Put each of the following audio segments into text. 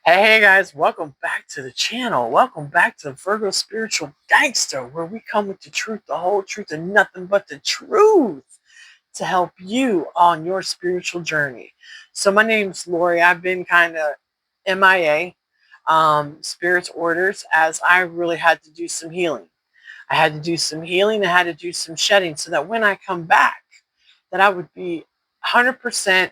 Hey guys, welcome back to the channel. Welcome back to Virgo Spiritual Gangster, where we come with the truth, the whole truth, and nothing but the truth to help you on your spiritual journey. So my name's Lori. I've been kind of MIA, Spirit's orders, as I really had to do some healing. I had to do some healing. I had to do some shedding so that when I come back, that I would be 100%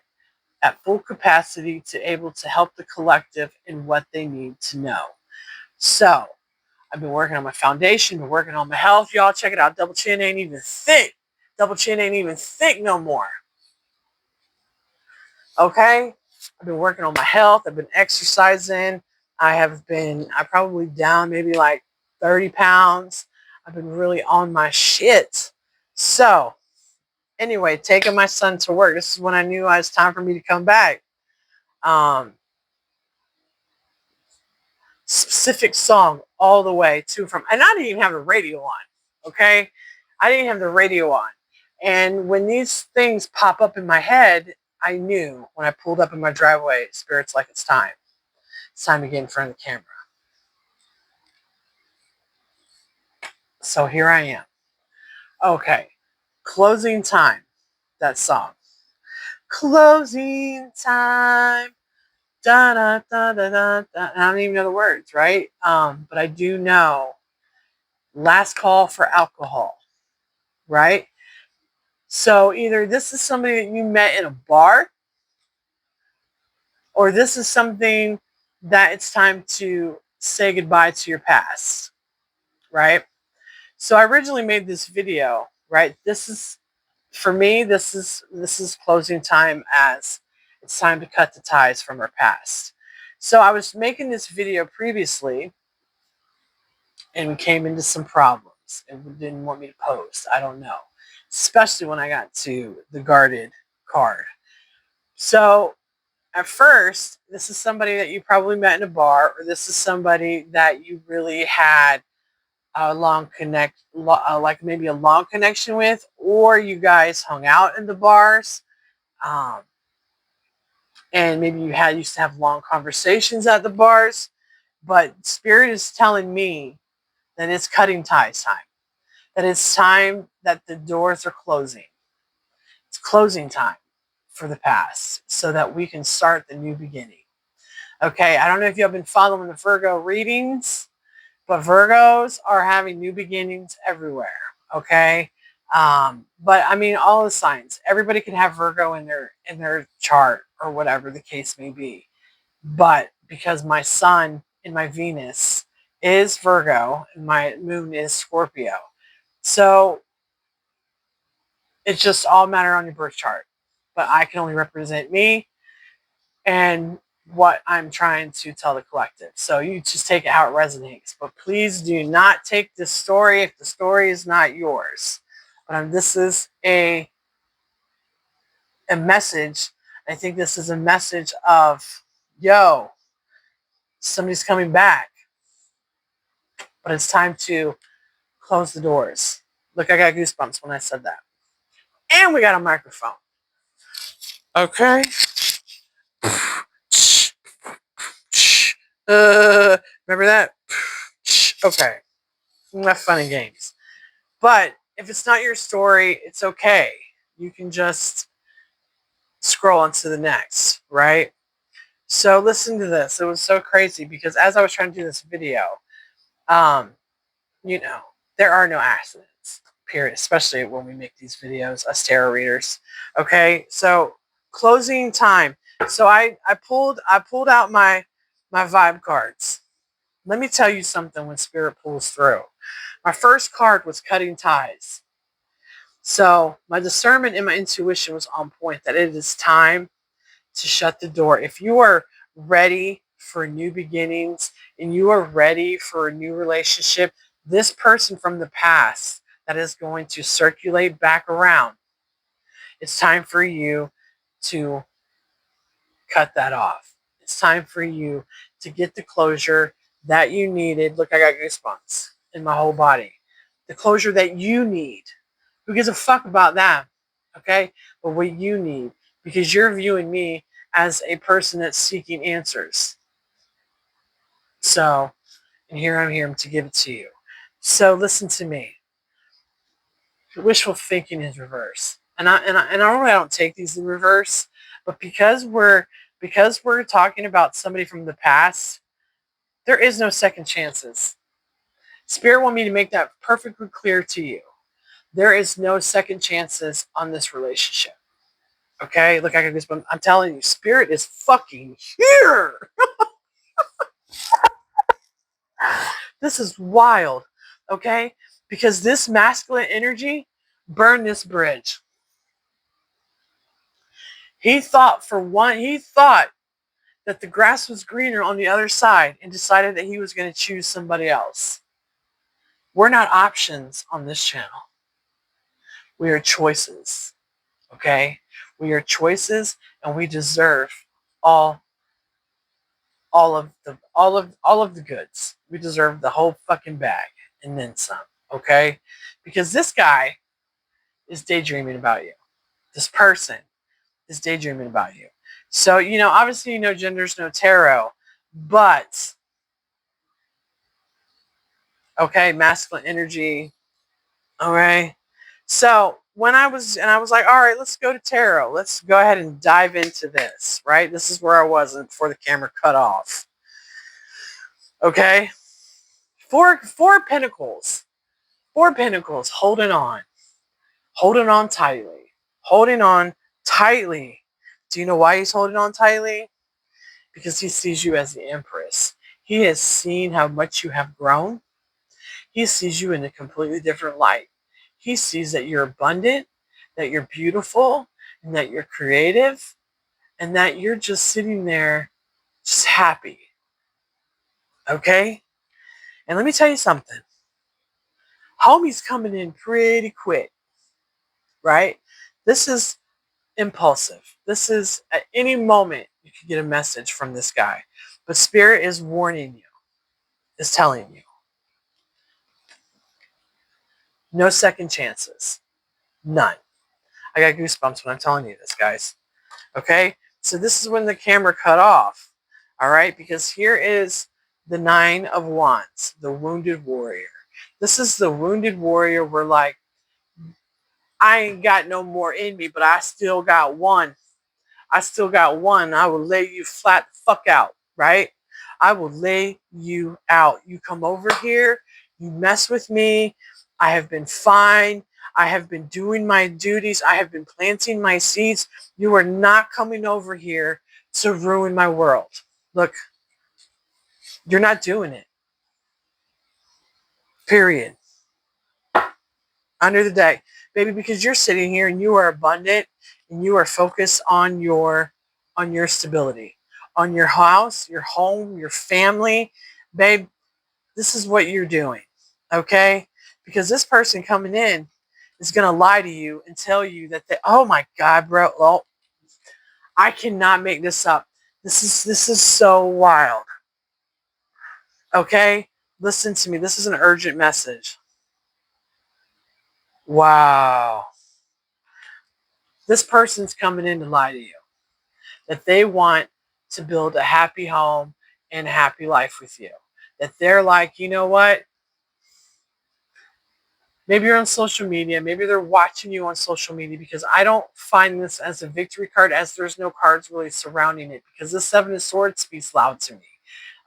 at full capacity to able to help the collective in what they need to know. So I've been working on my foundation, been working on my health. Y'all check it out. Double chin ain't even thick. Double chin ain't even thick no more. Okay? I've been working on my health. I've been exercising. I probably down maybe like 30 pounds. I've been really on my shit. So anyway, taking my son to work. This is when I knew it was time for me to come back. Um, Specific song all the way to and from. And I didn't even have the radio on. Okay? I didn't have the radio on. And when these things pop up in my head, I knew when I pulled up in my driveway, Spirit's like, it's time. It's time to get in front of the camera. So here I am. Okay. Closing time. That song. Closing time. Da da da da da da. I don't even know the words, right? But I do know last call for alcohol, right? So either this is somebody that you met in a bar, or this is something that it's time to say goodbye to your past, right? So I originally made this video, right? This is for me, this is closing time, as it's time to cut the ties from our past. So I was making this video previously and we came into some problems and didn't want me to post. I don't know. Especially when I got to the guarded card. So at first, this is somebody that you probably met in a bar, or this is somebody that you really had a like maybe a long connection with, or you guys hung out in the bars, um, and maybe used to have long conversations at the bars. But Spirit is telling me that it's cutting ties time. That it's time that the doors are closing. It's closing time for the past, so that we can start the new beginning. Okay, I don't know if you've been following the Virgo readings, but Virgos are having new beginnings everywhere. Okay, but I mean, all the signs. Everybody can have Virgo in their chart or whatever the case may be. But because my sun and my Venus is Virgo and my moon is Scorpio, so it's just all matter on your birth chart. But I can only represent me and what I'm trying to tell the collective. So you just take it how it resonates. But please do not take this story if the story is not yours. But this is a message. I think this is a message of, yo, somebody's coming back. But it's time to close the doors. Look, I got goosebumps when I said that. And we got a microphone. Okay. Remember that? Okay. Not fun and games. But if it's not your story, it's okay. You can just scroll on to the next, right? So listen to this. It was so crazy because as I was trying to do this video, um, you know, there are no accidents, period, especially when we make these videos, us tarot readers. Okay, so closing time. So I pulled out my vibe cards. Let me tell you something when Spirit pulls through. My first card was cutting ties. So my discernment and my intuition was on point that it is time to shut the door. If you are ready for new beginnings and you are ready for a new relationship, this person from the past that is going to circulate back around, it's time for you to cut that off. It's time for you to get the closure that you needed. Look, I got goosebumps in my whole body. The closure that you need. Who gives a fuck about that? Okay? But what you need. Because you're viewing me as a person that's seeking answers. So, and here I'm here to give it to you. So listen to me. Wishful thinking is reverse. And normally I don't take these in reverse, but because we're talking about somebody from the past, there is no second chances. Spirit want me to make that perfectly clear to you. There is no second chances on this relationship. Okay? Look, I can just, I'm telling you, Spirit is fucking here. This is wild. Okay? Because this masculine energy burned this bridge. He thought that the grass was greener on the other side and decided that he was going to choose somebody else. We're not options on this channel. We are choices. Okay? We are choices, and we deserve all all of the goods. We deserve the whole fucking bag and then some. Okay? Because this guy is daydreaming about you. This person is daydreaming about you. So, obviously, gender's no tarot, but okay, masculine energy. All right. So I was like, all right, let's go to tarot. Let's go ahead and dive into this, right? This is where I was before the camera cut off. Okay. Four pentacles. Four pentacles holding on. Holding on tightly. Holding on tightly. Do you know why he's holding on tightly? Because he sees you as the Empress. He has seen how much you have grown. He sees you in a completely different light. He sees that you're abundant, that you're beautiful, and that you're creative, and that you're just sitting there just happy. Okay? And let me tell you something. Homie's coming in pretty quick, right? This is impulsive. This is at any moment you could get a message from this guy. But Spirit is warning you, is telling you. No second chances. None. I got goosebumps when I'm telling you this, guys. Okay? So this is when the camera cut off. All right? Because here is the 9 of Wands, the wounded warrior. This is the wounded warrior where, like, I ain't got no more in me, but I still got one. I still got one. I will lay you flat the fuck out, right? I will lay you out. You come over here, you mess with me. I have been fine. I have been doing my duties. I have been planting my seeds. You are not coming over here to ruin my world. Look, you're not doing it. Period. Under the day. Baby, because you're sitting here and you are abundant and you are focused on your stability, on your house, your home, your family. Babe, this is what you're doing. Okay? Because this person coming in is going to lie to you and tell you that oh my God, bro, well, I cannot make this up. This is so wild. Okay? Listen to me. This is an urgent message. Wow. This person's coming in to lie to you. That they want to build a happy home and a happy life with you. That they're like, you know what? Maybe you're on social media. Maybe they're watching you on social media, because I don't find this as a victory card, as there's no cards really surrounding it, because the 7 of Swords speaks loud to me.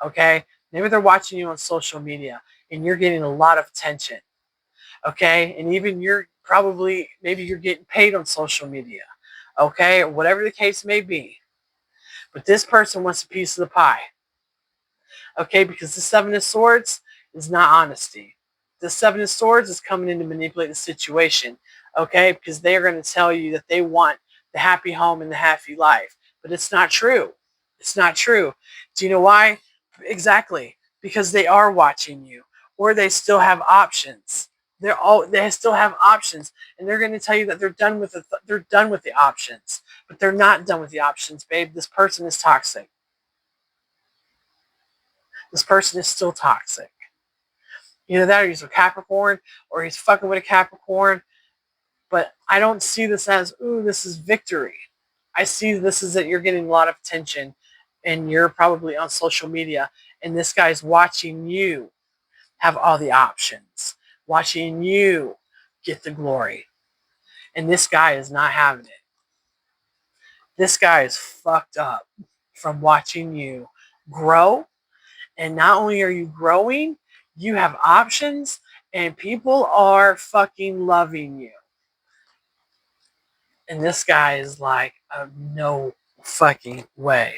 Okay? Maybe they're watching you on social media and you're getting a lot of attention. Okay? And even maybe you're getting paid on social media. Okay? Or whatever the case may be. But this person wants a piece of the pie. Okay? Because the 7 of Swords is not honesty. The 7 of Swords is coming in to manipulate the situation. Okay? Because they are going to tell you that they want the happy home and the happy life. But it's not true. It's not true. Do you know why? Exactly. Because they are watching you. Or they still have options. They still have options, and they're going to tell you that they're done with the options, but they're not done with the options, babe. This person is toxic. This person is still toxic. Either that, or he's a Capricorn, or he's fucking with a Capricorn. But I don't see this as, ooh, this is victory. I see this as that you're getting a lot of attention, and you're probably on social media, and this guy's watching you have all the options, watching you get the glory. And this guy is not having it. This guy is fucked up from watching you grow. And not only are you growing, you have options, and people are fucking loving you. And this guy is like, no fucking way.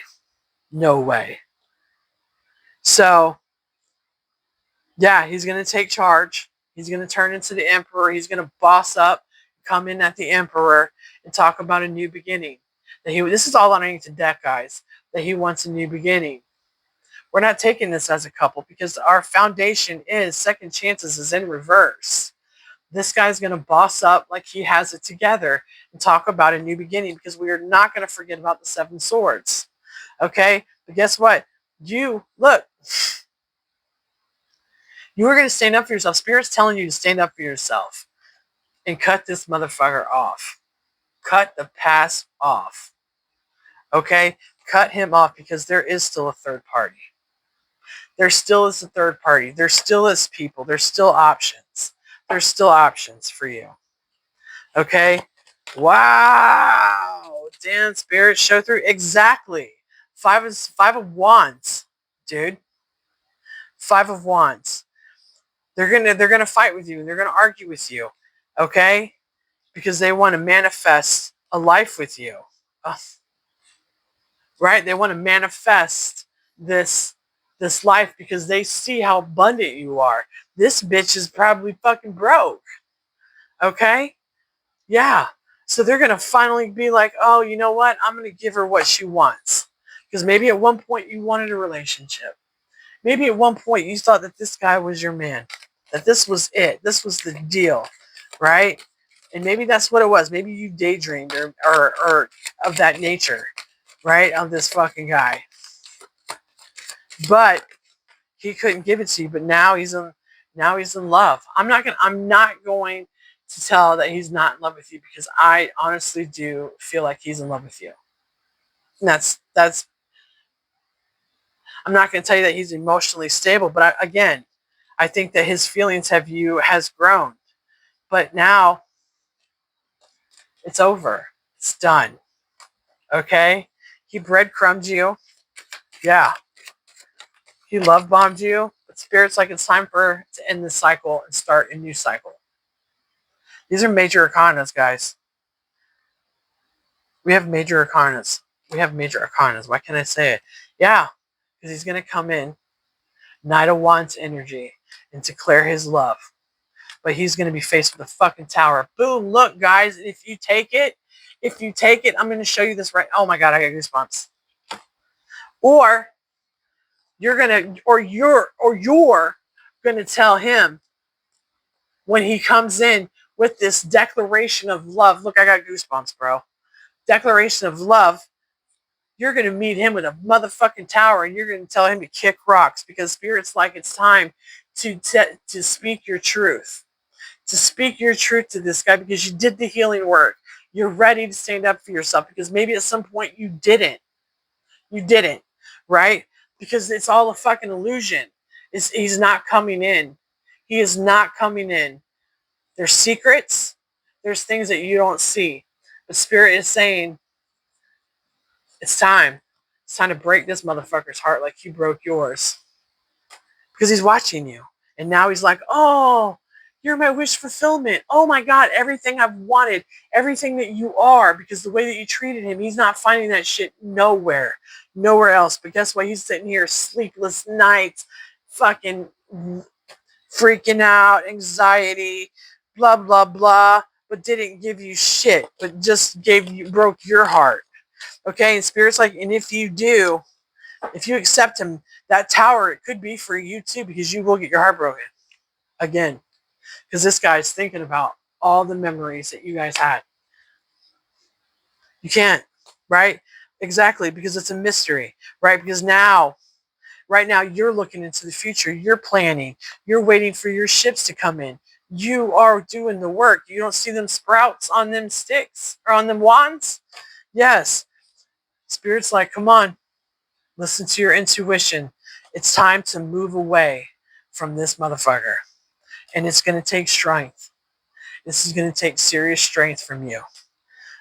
No way. So, yeah, he's going to take charge. He's going to turn into the emperor. He's going to boss up, come in at the emperor, and talk about a new beginning. This is all underneath the deck, guys, that he wants a new beginning. We're not taking this as a couple because our foundation is second chances is in reverse. This guy's going to boss up like he has it together and talk about a new beginning, because we are not going to forget about the 7 swords. Okay? But guess what? Look, you are going to stand up for yourself. Spirit's telling you to stand up for yourself and cut this motherfucker off. Cut the past off. Okay? Cut him off, because there is still a third party. There still is a third party. There still is people. There's still options. There's still options for you. Okay? Wow. Damn, Spirit, show through. Exactly. Five of Wands, dude. 5 of Wands. They're gonna fight with you. They're gonna argue with you. Okay? Because they want to manifest a life with you. Right? They want to manifest this life because they see how abundant you are. This bitch is probably fucking broke. Okay? Yeah. So they're going to finally be like, oh, you know what? I'm going to give her what she wants. Because maybe at one point you wanted a relationship. Maybe at one point you thought that this guy was your man. That this was it. This was the deal. Right? And maybe that's what it was. Maybe you daydreamed or of that nature. Right? Of this fucking guy. But he couldn't give it to you. But now he's in love. I'm not going to tell that he's not in love with you, because I honestly do feel like he's in love with you. And that's I'm not going to tell you that he's emotionally stable, but I think that his feelings has grown. But now it's over. It's done. Okay? He breadcrumbed you. Yeah. He love bombed you. But Spirit's like, it's time to end this cycle and start a new cycle. These are major arcanas, guys. We have major arcanas. Why can't I say it? Yeah, because he's going to come in, Knight of Wands energy, and declare his love. But he's going to be faced with a fucking tower. Boom, look, guys, if you take it, I'm going to show you this right. Oh my God, I got goosebumps. Or you're going to tell him when he comes in with this declaration of love. Look, I got goosebumps, bro. Declaration of love. You're going to meet him with a motherfucking tower, and you're going to tell him to kick rocks, because Spirit's like, it's time to speak your truth. To speak your truth to this guy, because you did the healing work. You're ready to stand up for yourself, because maybe at some point you didn't. You didn't, right? Because it's all a fucking illusion. He's not coming in. He is not coming in. There's secrets. There's things that you don't see. But Spirit is saying, it's time. It's time to break this motherfucker's heart like you broke yours. Because he's watching you. And now he's like, oh, you're my wish fulfillment. Oh my God, everything I've wanted. Everything that you are. Because the way that you treated him, he's not finding that shit nowhere. Nowhere else. But guess what? He's sitting here, sleepless nights, fucking freaking out, anxiety, blah, blah, blah. But didn't give you shit. But just broke your heart. Okay, and Spirit's like, and if you accept him, that tower, it could be for you too, because you will get your heart broken. Again. Because this guy's thinking about all the memories that you guys had. You can't, right? Exactly, because it's a mystery, right? Because right now, you're looking into the future. You're planning. You're waiting for your ships to come in. You are doing the work. You don't see them sprouts on them sticks or on them wands? Yes. Spirit's like, come on. Listen to your intuition. It's time to move away from this motherfucker. And it's going to take strength. This is going to take serious strength from you.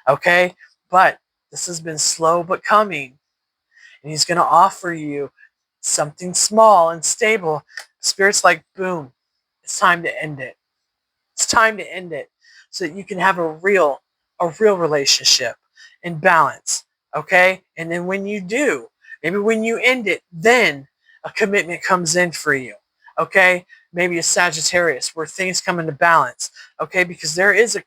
Okay? But this has been slow but coming. And he's going to offer you something small and stable. Spirit's like, boom, it's time to end it. It's time to end it so that you can have a real relationship in balance. Okay? And then when you do, maybe when you end it, then a commitment comes in for you. Okay? Maybe a Sagittarius where things come into balance. Okay? Because there is a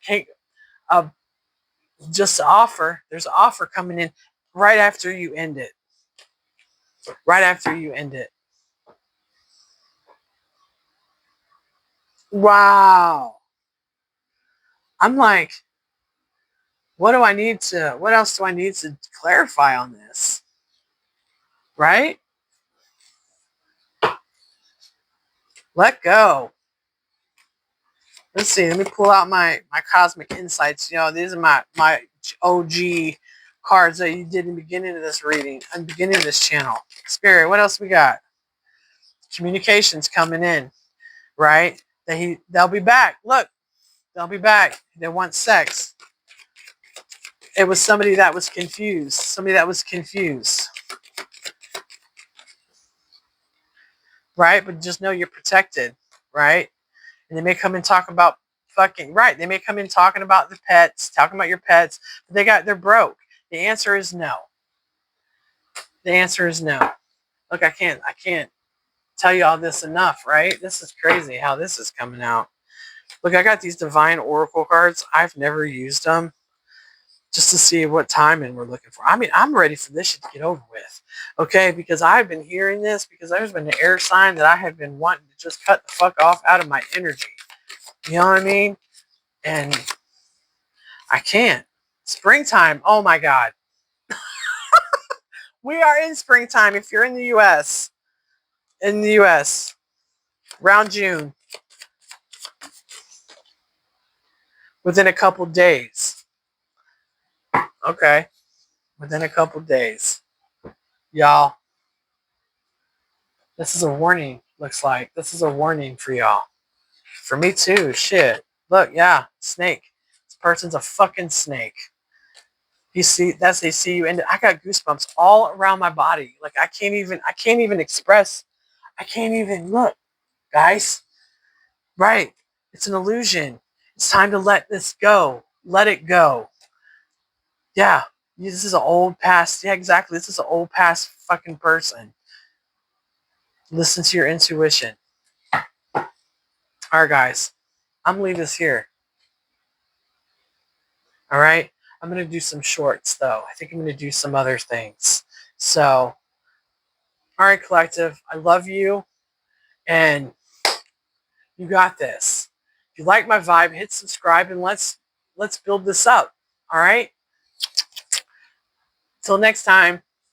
just an offer. There's an offer coming in right after you end it. Right after you end it. Wow. I'm like, what else do I need to clarify on this? Right? Let go. Let's see. Let me pull out my cosmic insights. You know, these are my OG cards that you did in the beginning of this reading, in the beginning of this channel. Spirit, what else we got? Communications coming in, right? They'll be back. Look, they'll be back. They want sex. It was somebody that was confused. Somebody that was confused. Right? But just know you're protected, right? And they may come and talk about right. They may come in talking about the pets, talking about your pets, but they're broke. The answer is no. The answer is no. Look, I can't tell you all this enough, right? This is crazy how this is coming out. Look, I got these divine oracle cards. I've never used them just to see what timing we're looking for. I mean, I'm ready for this shit to get over with. Okay, because I've been hearing this because there's been an air sign that I have been wanting to just cut the fuck off out of my energy. You know what I mean? And I can't. Springtime. Oh my God. We are in springtime. If you're in the U.S., around June, within a couple days. Okay. Within a couple days. Y'all, this is a warning, looks like. This is a warning for y'all. For me too. Shit. Look, yeah. Snake. This person's a fucking snake. They see you, and I got goosebumps all around my body. Like I can't even express. I can't even look, guys. Right. It's an illusion. It's time to let this go. Let it go. Yeah. This is an old past. Yeah, exactly. This is an old past fucking person. Listen to your intuition. All right, guys. I'm going to leave this here. All right. I'm going to do some shorts, though. I think I'm going to do some other things. So, all right, collective. I love you. And you got this. If you like my vibe, hit subscribe and let's build this up. All right? Till next time.